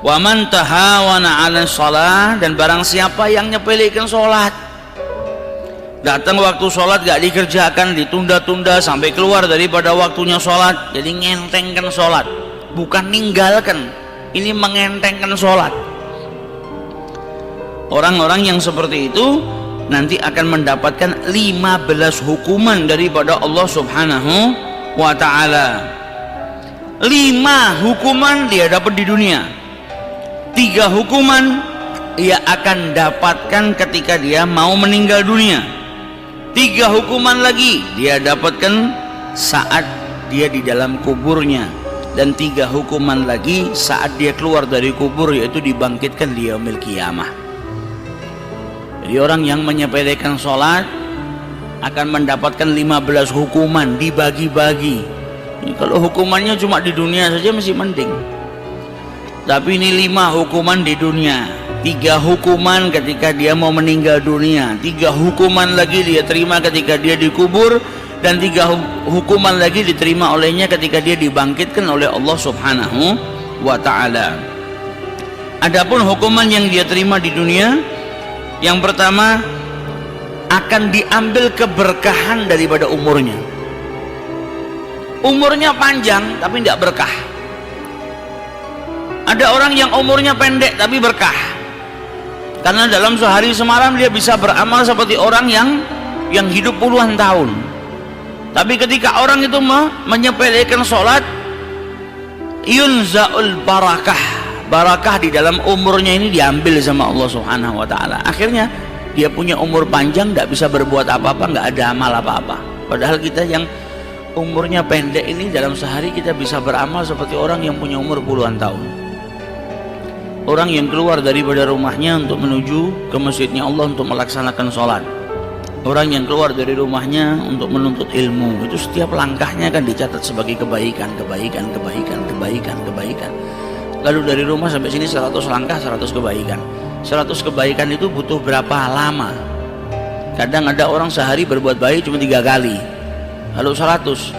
Wa man tahawana 'ala shalah, dan barang siapa yang nyepelekan sholat, datang waktu sholat gak dikerjakan, ditunda-tunda sampai keluar daripada waktunya sholat, jadi ngentengkan sholat, bukan ninggalkan, ini mengentengkan sholat. Orang-orang yang seperti itu nanti akan mendapatkan 15 hukuman daripada Allah Subhanahu wa ta'ala. 5 hukuman dia dapat di dunia, 3 hukuman ia akan dapatkan ketika dia mau meninggal dunia, 3 hukuman lagi dia dapatkan saat dia di dalam kuburnya, dan 3 hukuman lagi saat dia keluar dari kubur, yaitu dibangkitkan di yaumil qiyamah. Jadi orang yang menyepelekan sholat akan mendapatkan 15 hukuman, dibagi-bagi. Kalau hukumannya cuma di dunia saja masih mending, tapi ini 5 hukuman di dunia, 3 hukuman ketika dia mau meninggal dunia, 3 hukuman lagi dia terima ketika dia dikubur, dan 3 hukuman lagi diterima olehnya ketika dia dibangkitkan oleh Allah Subhanahu wa ta'ala. Adapun hukuman yang dia terima di dunia, yang pertama akan diambil keberkahan daripada umurnya. Umurnya panjang tapi tidak berkah. Ada orang yang umurnya pendek tapi berkah, karena dalam sehari semalam dia bisa beramal seperti orang yang hidup puluhan tahun. Tapi ketika orang itu menyepelekan sholat, yunza'ul barakah di dalam umurnya ini diambil sama Allah Subhanahu wa ta'ala. Akhirnya dia punya umur panjang, tidak bisa berbuat apa-apa, nggak ada amal apa-apa. Padahal kita yang umurnya pendek ini dalam sehari kita bisa beramal seperti orang yang punya umur puluhan tahun. Orang yang keluar daripada rumahnya untuk menuju ke masjidnya Allah untuk melaksanakan sholat, orang yang keluar dari rumahnya untuk menuntut ilmu, itu setiap langkahnya kan dicatat sebagai kebaikan. Lalu dari rumah sampai sini 100 langkah, 100 kebaikan. 100 kebaikan itu butuh berapa lama? Kadang ada orang sehari berbuat baik cuma 3 kali, lalu 100.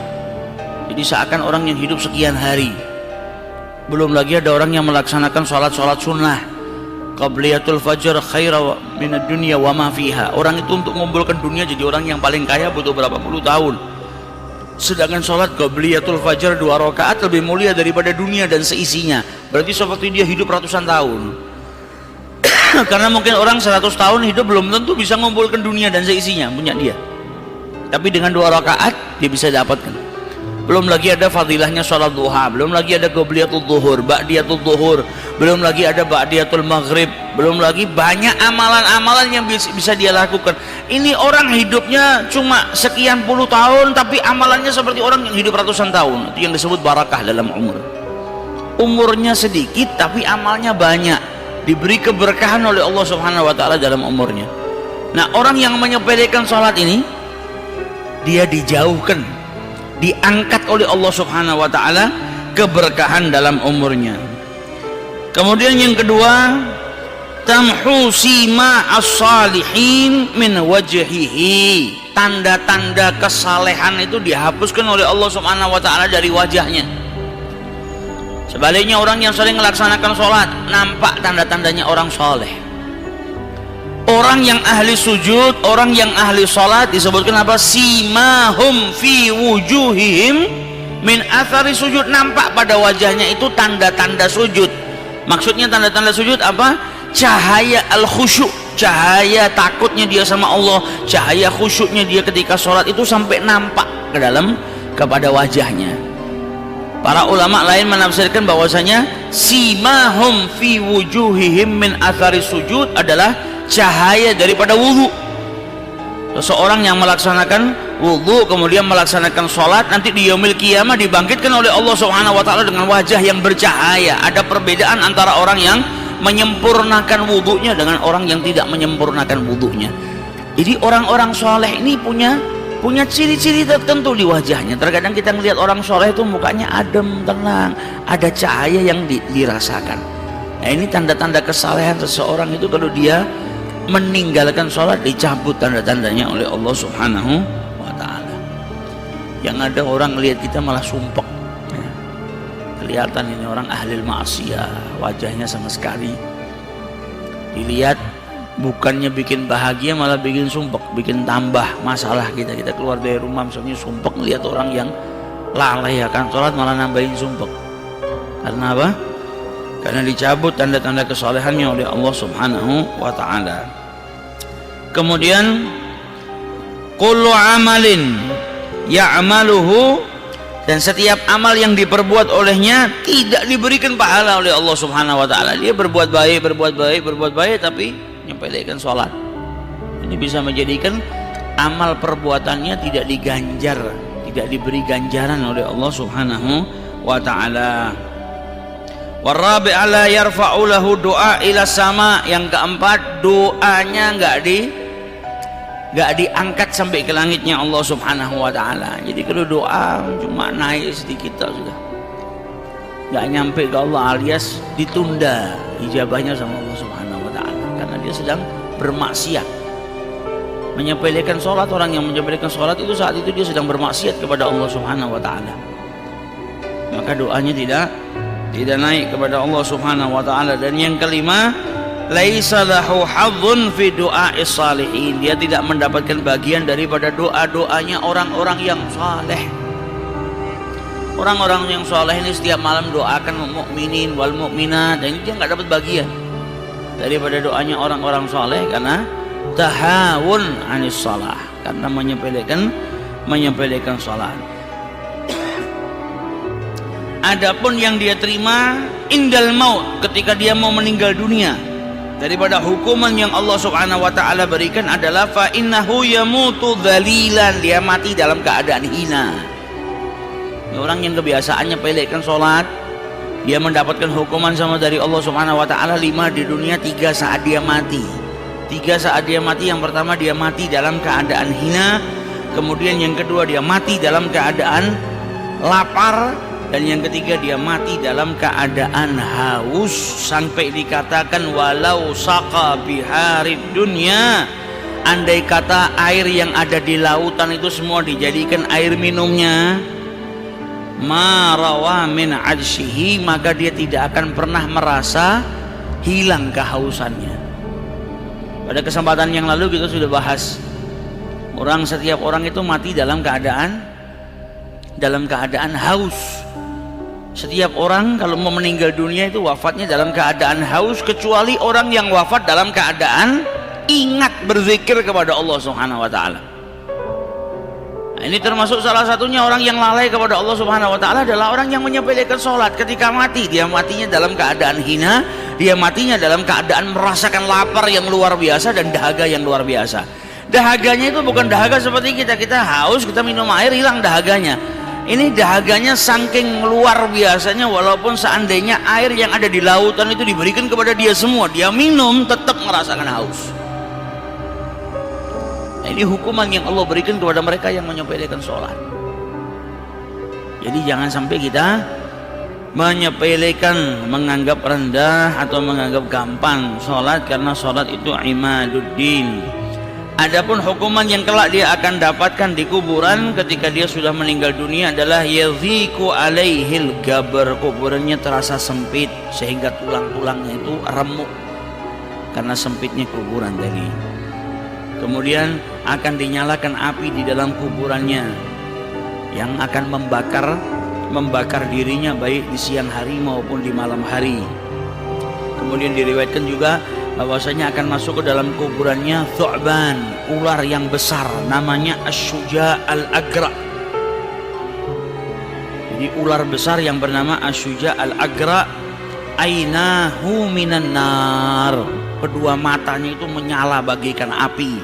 Jadi seakan orang yang hidup sekian hari. Belum lagi ada orang yang melaksanakan sholat sunnah, qabliyatul fajr khaira minad dunya wa ma fiha. Orang itu untuk mengumpulkan dunia jadi orang yang paling kaya butuh berapa puluh tahun. Sedangkan sholat qabliyatul fajr 2 rakaat lebih mulia daripada dunia dan seisinya. Berarti seperti dia hidup ratusan tahun. Karena mungkin orang 100 tahun hidup belum tentu bisa mengumpulkan dunia dan seisinya punya dia, tapi dengan 2 rakaat dia bisa dapatkan. Belum lagi ada fadilahnya sholat duha, belum lagi ada qabliyatul zuhur, ba'diyatul zuhur, belum lagi ada ba'diyatul maghrib, belum lagi banyak amalan-amalan yang bisa dia lakukan. Ini orang hidupnya cuma sekian puluh tahun tapi amalannya seperti orang yang hidup ratusan tahun. Itu yang disebut barakah dalam umur. Umurnya sedikit tapi amalnya banyak, diberi keberkahan oleh Allah Subhanahu wa ta'ala dalam umurnya. Nah, orang yang menyepelekan sholat ini dia dijauhkan, diangkat oleh Allah Subhanahu wa ta'ala keberkahan dalam umurnya. Kemudian yang kedua, tamhu sima as-salihin min wajhihi. Tanda-tanda kesalehan itu dihapuskan oleh Allah Subhanahu wa ta'ala dari wajahnya. Sebaliknya orang yang sering melaksanakan sholat nampak tanda-tandanya orang soleh. Orang yang ahli sujud, orang yang ahli sholat disebutkan apa? Simahum fi wujuhihim min athari sujud. Nampak pada wajahnya itu tanda-tanda sujud. Maksudnya tanda-tanda sujud apa? Cahaya al-khusyuk, cahaya takutnya dia sama Allah, cahaya khusyuknya dia ketika sholat itu sampai nampak ke dalam kepada wajahnya. Para ulama lain menafsirkan bahwasanya simahum fi wujuhihim min athari sujud adalah cahaya daripada wudhu. Seseorang yang melaksanakan wudhu kemudian melaksanakan sholat, nanti di yaumil qiyamah dibangkitkan oleh Allah Subhanahu wa ta'ala dengan wajah yang bercahaya. Ada perbedaan antara orang yang menyempurnakan wudhunya dengan orang yang tidak menyempurnakan wudhunya. Jadi orang-orang soleh ini punya ciri-ciri tertentu di wajahnya. Terkadang kita melihat orang soleh itu mukanya adem, tenang, ada cahaya yang dirasakan. Nah, ini tanda-tanda kesalehan seseorang itu kalau dia meninggalkan sholat dicabut tanda-tandanya oleh Allah Subhanahu wa ta'ala. Yang ada orang melihat kita malah sumpek, kelihatan ini orang ahli maksiat, wajahnya sama sekali dilihat bukannya bikin bahagia malah bikin sumpek, bikin tambah masalah kita keluar dari rumah misalnya sumpek melihat orang yang lalai akan sholat malah nambahin sumpek. Karena apa? Karena dicabut tanda-tanda kesolehannya oleh Allah Subhanahu wa ta'ala. Kemudian kullu amalin ya'maluhu, dan setiap amal yang diperbuat olehnya tidak diberikan pahala oleh Allah Subhanahu wa ta'ala. Dia berbuat baik tapi nyepelekan sholat. Ini bisa menjadikan amal perbuatannya tidak diganjar, tidak diberi ganjaran oleh Allah Subhanahu wa ta'ala. Warabi'a la yarfa'u lahu doa ila sama. Yang keempat, doanya nggak diangkat sampai ke langitnya Allah Subhanahu wa ta'ala. Jadi kalau doa cuma naik sedikit sudah, nggak nyampe ke Allah, alias ditunda ijabahnya sama Allah Subhanahu wa ta'ala, karena dia sedang bermaksiat. Menyepelekan sholat, orang yang menyepelekan sholat itu saat itu dia sedang bermaksiat kepada Allah Subhanahu wa ta'ala, maka doanya tidak naik kepada Allah Subhanahu wa ta'ala. Dan yang kelima, laisa lahu hadzun fi du'a'is salihin, dia tidak mendapatkan bagian daripada doa-doanya orang-orang yang saleh. Orang-orang yang saleh ini setiap malam doakan mukminin wal mukminat, dan dia nggak dapat bagian daripada doanya orang-orang saleh karena tahawun anis shalah, karena menyepelekan salat. Adapun yang dia terima indal maut, ketika dia mau meninggal dunia, daripada hukuman yang Allah Subhanahu wa ta'ala berikan adalah fa innahu yamutu dhalilan, dia mati dalam keadaan hina. Orang yang kebiasaannya pelekkan sholat, dia mendapatkan hukuman sama dari Allah Subhanahu wa ta'ala 5 di dunia, 3 saat dia mati. 3 saat dia mati, yang pertama dia mati dalam keadaan hina, kemudian yang kedua dia mati dalam keadaan lapar, dan yang ketiga dia mati dalam keadaan haus, sampai dikatakan walau saqa biharid dunya, andai kata air yang ada di lautan itu semua dijadikan air minumnya, ma rawa min adshihi, maka dia tidak akan pernah merasa hilang kehausannya. Pada kesempatan yang lalu kita sudah bahas, setiap orang itu mati dalam keadaan haus. Setiap orang kalau mau meninggal dunia itu wafatnya dalam keadaan haus, kecuali orang yang wafat dalam keadaan ingat berzikir kepada Allah Subhanahu wa ta'ala. Nah, ini termasuk salah satunya orang yang lalai kepada Allah Subhanahu wa ta'ala adalah orang yang menyepelekan sholat. Ketika mati, dia matinya dalam keadaan hina, dia matinya dalam keadaan merasakan lapar yang luar biasa dan dahaga yang luar biasa. Dahaganya itu bukan dahaga seperti kita haus, kita minum air hilang dahaganya. Ini dahaganya saking luar biasanya, walaupun seandainya air yang ada di lautan itu diberikan kepada dia semua, dia minum tetap merasakan haus. Nah, ini hukuman yang Allah berikan kepada mereka yang menyepelekan sholat. Jadi jangan sampai kita menyepelekan, menganggap rendah atau menganggap gampang sholat, karena sholat itu imaduddin. Adapun hukuman yang kelak dia akan dapatkan di kuburan ketika dia sudah meninggal dunia adalah yadhiku alaihil gabar, kuburannya terasa sempit sehingga tulang-tulangnya itu remuk karena sempitnya kuburan tadi. Kemudian akan dinyalakan api di dalam kuburannya yang akan membakar dirinya baik di siang hari maupun di malam hari. Kemudian diriwayatkan juga bahwasanya akan masuk ke dalam kuburannya thu'ban, ular yang besar, namanya Asy-Syuja' al-Agra. Jadi ular besar yang bernama Asy-Syuja' al-Agra, ainahu minan nar, kedua matanya itu menyala bagaikan api.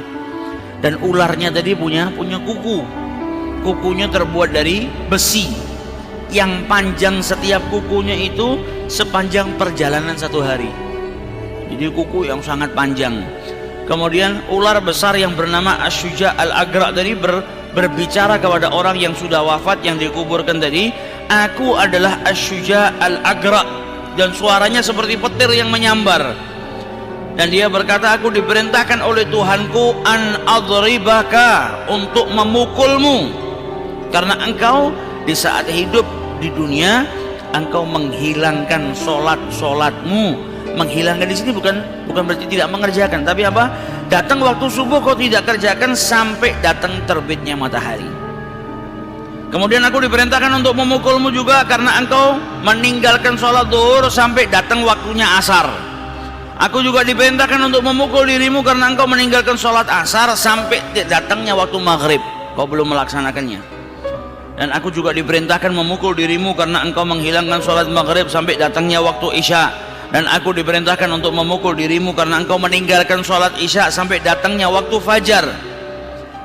Dan ularnya tadi punya kukunya terbuat dari besi yang panjang, setiap kukunya itu sepanjang perjalanan 1 hari. Jadi kuku yang sangat panjang. Kemudian ular besar yang bernama Asy-Syuja' al-Agra tadi berbicara kepada orang yang sudah wafat yang dikuburkan tadi, aku adalah Asy-Syuja' al-Agra, dan suaranya seperti petir yang menyambar. Dan dia berkata, aku diperintahkan oleh Tuhanku an adribaka, untuk memukulmu, karena engkau di saat hidup di dunia engkau menghilangkan solatmu. Menghilangkan di sini bukan berarti tidak mengerjakan, tapi apa? Datang waktu subuh kau tidak kerjakan sampai datang terbitnya matahari. Kemudian aku diperintahkan untuk memukulmu juga karena engkau meninggalkan sholat zuhur sampai datang waktunya asar. Aku juga diperintahkan untuk memukul dirimu karena engkau meninggalkan sholat asar sampai datangnya waktu maghrib, kau belum melaksanakannya. Dan aku juga diperintahkan memukul dirimu karena engkau menghilangkan sholat maghrib sampai datangnya waktu isya. Dan aku diperintahkan untuk memukul dirimu karena engkau meninggalkan sholat isya sampai datangnya waktu fajar.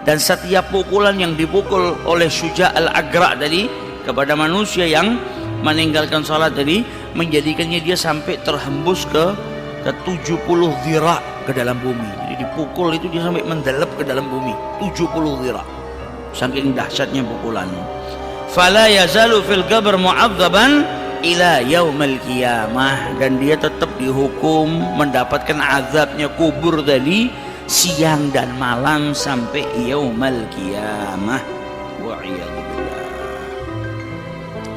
Dan setiap pukulan yang dipukul oleh Syuja al-Agra tadi kepada manusia yang meninggalkan sholat tadi, menjadikannya dia sampai terhembus ke 70 dhira ke dalam bumi. Jadi dipukul itu dia sampai mendalam ke dalam bumi 70 dhira, saking dahsyatnya pukulan. Fala yazalu fil qabr mu'adzaban ila yaumil qiyamah, dan dia tetap dihukum mendapatkan azabnya kubur tadi siang dan malam sampai yaumil qiyamah. Wa'iyadzubillah.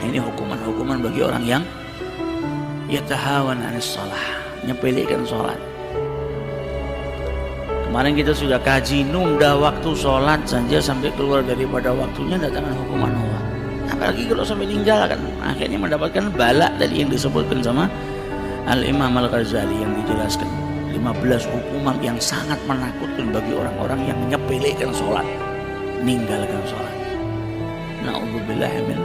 Ini hukuman bagi orang yang yatahawan anis shalah, nyepelekan sholat. Kemarin kita sudah kaji, nunda waktu sholat saja sampai keluar daripada waktunya datangkan hukuman Allah. Apalagi kalau sampai tinggalkan, akhirnya mendapatkan bala tadi yang disebutkan sama Al-Imam Al-Ghazali yang dijelaskan 15 hukuman yang sangat menakutkan bagi orang-orang yang menyepelekan sholat, meninggalkan sholat. Na'udzubillah min